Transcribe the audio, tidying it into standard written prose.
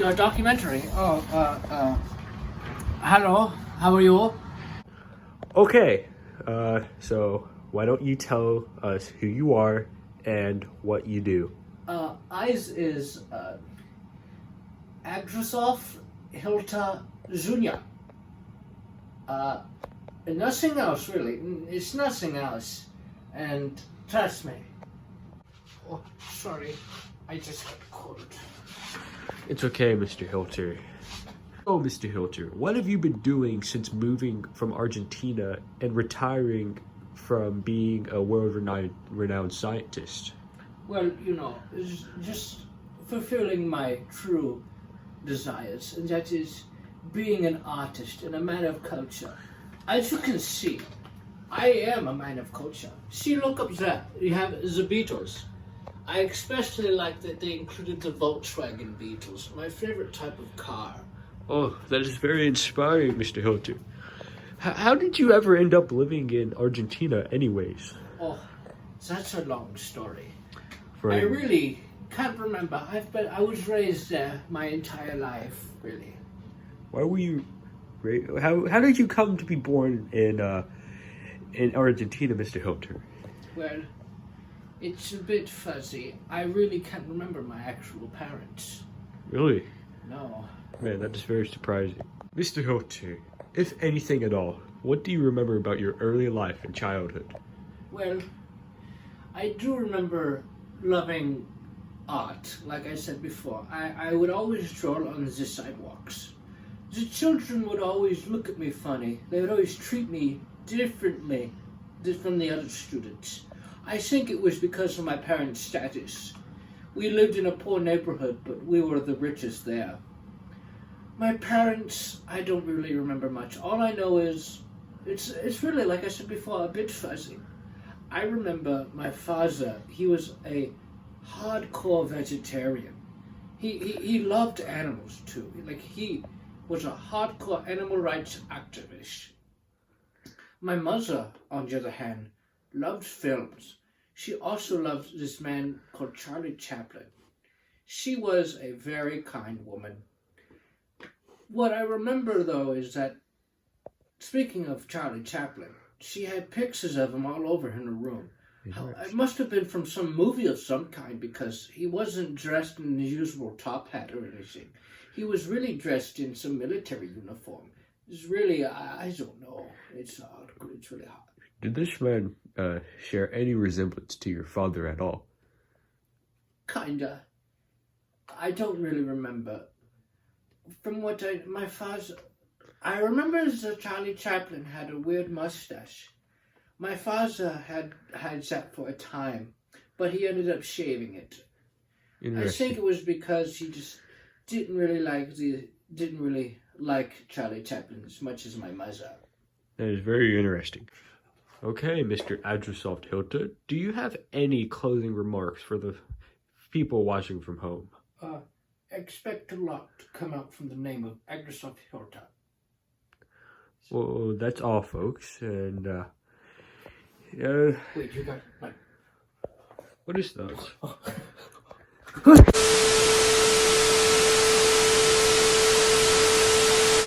your documentary. Hello, how are you? Okay, so why don't you tell us who you are and what you do? Eyes is Adrosolf Hilter Jr. Nothing else really. It's nothing else. And trust me. Oh, sorry. I just got cold. It's okay, Mr. Hilter. Oh, Mr. Hilter, what have you been doing since moving from Argentina and retiring from being a world-renowned scientist? Well, it's just fulfilling my true desires, and that is being an artist and a man of culture. As you can see, I am a man of culture. See, look up there. You have the Beatles. I especially like that they included the Volkswagen Beetles, my favorite type of car. Oh, that is very inspiring, Mr. Hilter. How did you ever end up living in Argentina anyways? Oh, that's a long story. For I really can't remember. I was raised there my entire life, really. Why were you? How did you come to be born in Argentina, Mr. Hilter? Well, it's a bit fuzzy. I really can't remember my actual parents. Really? No. Man, that is very surprising. Mr. Hilter, if anything at all, what do you remember about your early life and childhood? Well, I do remember loving art, like I said before. I would always draw on the sidewalks. The children would always look at me funny. They would always treat me differently from the other students. I think it was because of my parents' status. We lived in a poor neighborhood, but we were the richest there. My parents, I don't really remember much. All I know is, it's really, like I said before, a bit fuzzy. I remember my father, he was a hardcore vegetarian. He loved animals too. Like, he was a hardcore animal rights activist. My mother, on the other hand, loved films. She also loved this man called Charlie Chaplin. She was a very kind woman. What I remember, though, is that, speaking of Charlie Chaplin, she had pictures of him all over in her room. It must have been from some movie of some kind, because he wasn't dressed in the usual top hat or anything. He was really dressed in some military uniform. It's really, I don't know. It's really hard. Did this man share any resemblance to your father at all? Kinda. I don't really remember. From what my father, I remember that Charlie Chaplin had a weird mustache. My father had that for a time, but he ended up shaving it. I think it was because he just didn't really like Charlie Chaplin as much as my mother. That is very interesting. Okay, Mr. Adrosolf Hilter, do you have any closing remarks for the people watching from home? Expect a lot to come out from the name of Adrosolf Hilter. Well, that's all, folks, and Wait, you got what is that?